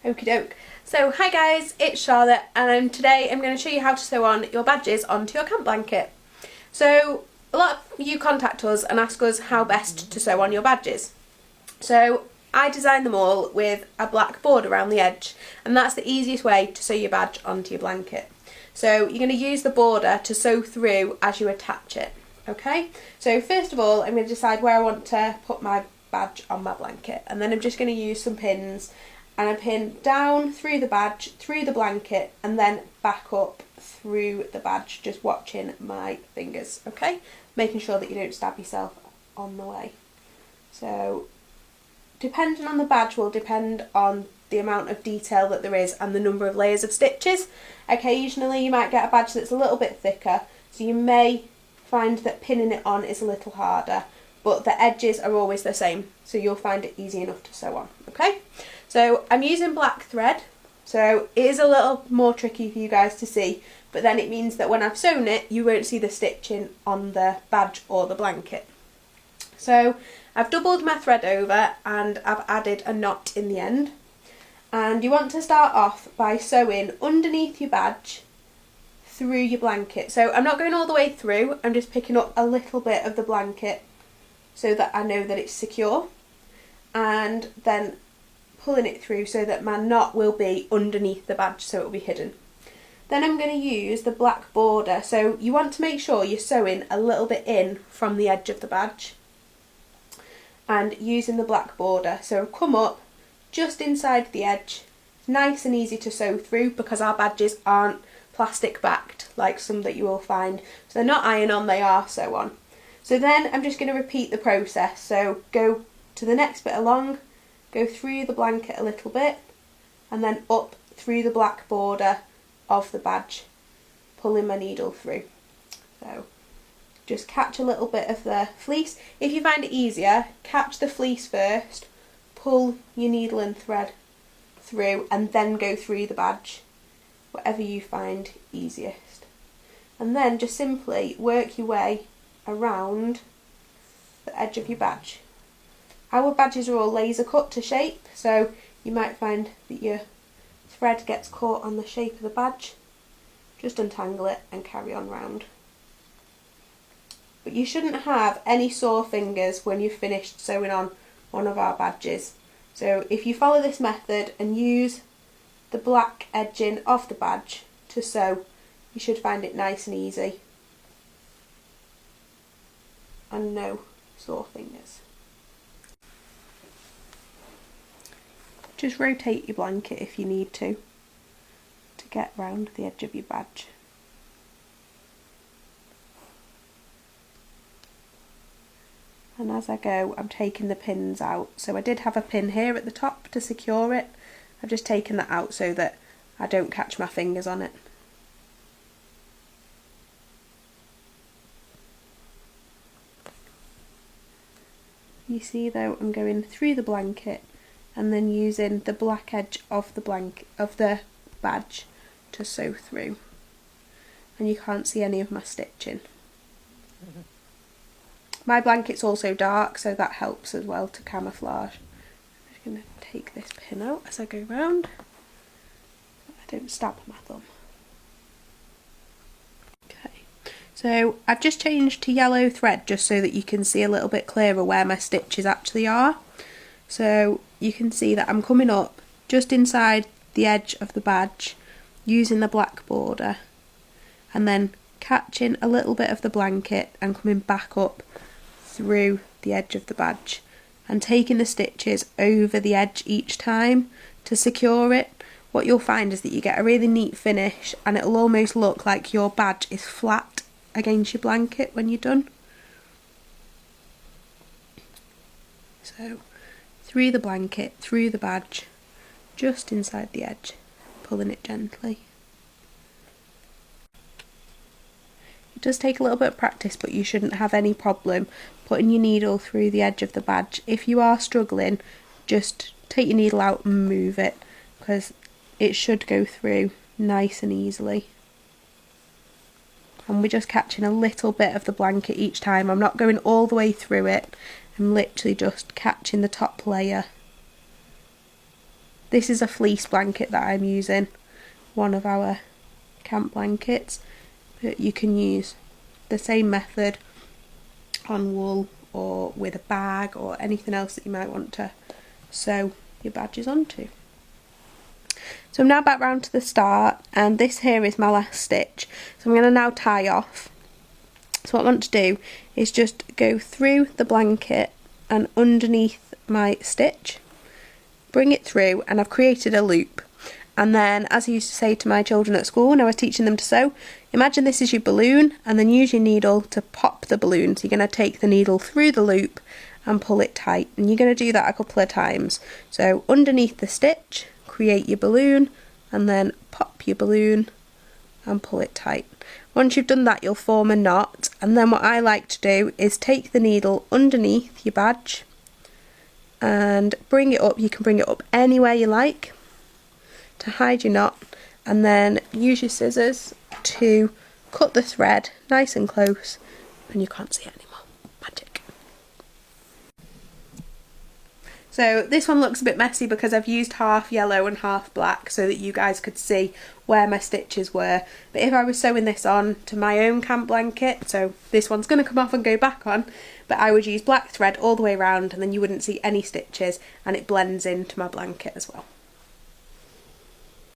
Okie doke. So hi guys, it's Charlotte and today I'm going to show you how to sew on your badges onto your camp blanket. So a lot of you contact us and ask us how best to sew on your badges. So I designed them all with a black border around the edge, and that's the easiest way to sew your badge onto your blanket. So you're going to use the border to sew through as you attach it. Okay, so first of all I'm going to decide where I want to put my badge on my blanket, and then I'm just going to use some pins and I pin down through the badge, through the blanket, and then back up through the badge, just watching my fingers, okay? Making sure that you don't stab yourself on the way. So depending on the badge will depend on the amount of detail that there is and the number of layers of stitches. Occasionally you might get a badge that's a little bit thicker, so you may find that pinning it on is a little harder, but the edges are always the same, so you'll find it easy enough to sew on, okay? So I'm using black thread, so it is a little more tricky for you guys to see, but then it means that when I've sewn it, you won't see the stitching on the badge or the blanket. So I've doubled my thread over and I've added a knot in the end. And you want to start off by sewing underneath your badge through your blanket. So I'm not going all the way through, I'm just picking up a little bit of the blanket so that I know that it's secure, and then pulling it through so that my knot will be underneath the badge, so it will be hidden. Then I'm going to use the black border, so you want to make sure you're sewing a little bit in from the edge of the badge and using the black border. So come up just inside the edge, nice and easy to sew through because our badges aren't plastic backed like some that you will find, so they're not iron on, they are sew on. So then I'm just going to repeat the process, so go to the next bit along, go through the blanket a little bit and then up through the black border of the badge, pulling my needle through. So just catch a little bit of the fleece. If you find it easier, catch the fleece first, pull your needle and thread through and then go through the badge, whatever you find easiest. And then just simply work your way around the edge of your badge. Our badges are all laser cut to shape, so you might find that your thread gets caught on the shape of the badge. Just untangle it and carry on round. But you shouldn't have any sore fingers when you've finished sewing on one of our badges. So if you follow this method and use the black edging of the badge to sew, you should find it nice and easy and no sore fingers. Just rotate your blanket if you need to get round the edge of your badge. And as I go, I'm taking the pins out. So I did have a pin here at the top to secure it. I've just taken that out so that I don't catch my fingers on it. You see though, I'm going through the blanket and then using the black edge of the badge to sew through, and you can't see any of my stitching. My blanket's also dark, so that helps as well to camouflage. I'm just going to take this pin out as I go round so I don't stab my thumb. Okay, so I've just changed to yellow thread just so that you can see a little bit clearer where my stitches actually are. So you can see that I'm coming up just inside the edge of the badge using the black border and then catching a little bit of the blanket and coming back up through the edge of the badge and taking the stitches over the edge each time to secure it. What you'll find is that you get a really neat finish and it'll almost look like your badge is flat against your blanket when you're done. So through the blanket, through the badge, just inside the edge, pulling it gently. It does take a little bit of practice, but you shouldn't have any problem putting your needle through the edge of the badge. If you are struggling, just take your needle out and move it, because it should go through nice and easily. And we're just catching a little bit of the blanket each time. I'm not going all the way through it, I'm literally just catching the top layer This is a fleece blanket that I'm using, one of our camp blankets, but you can use the same method on wool or with a bag or anything else that you might want to sew your badges onto. So I'm now back round to the start, and this here is my last stitch, so I'm going to now tie off. So what I want to do is just go through the blanket and underneath my stitch, bring it through, and I've created a loop. And then, as I used to say to my children at school when I was teaching them to sew, imagine this is your balloon, and then use your needle to pop the balloon. So you're going to take the needle through the loop and pull it tight, and you're going to do that a couple of times. So underneath the stitch, create your balloon, and then pop your balloon and pull it tight. Once you've done that, you'll form a knot, and then what I like to do is take the needle underneath your badge and bring it up. You can bring it up anywhere you like to hide your knot, and then use your scissors to cut the thread nice and close, and you can't see it anymore. Magic. So this one looks a bit messy because I've used half yellow and half black so that you guys could see where my stitches were. But if I was sewing this on to my own camp blanket, so this one's going to come off and go back on, but I would use black thread all the way around, and then you wouldn't see any stitches, and it blends into my blanket as well.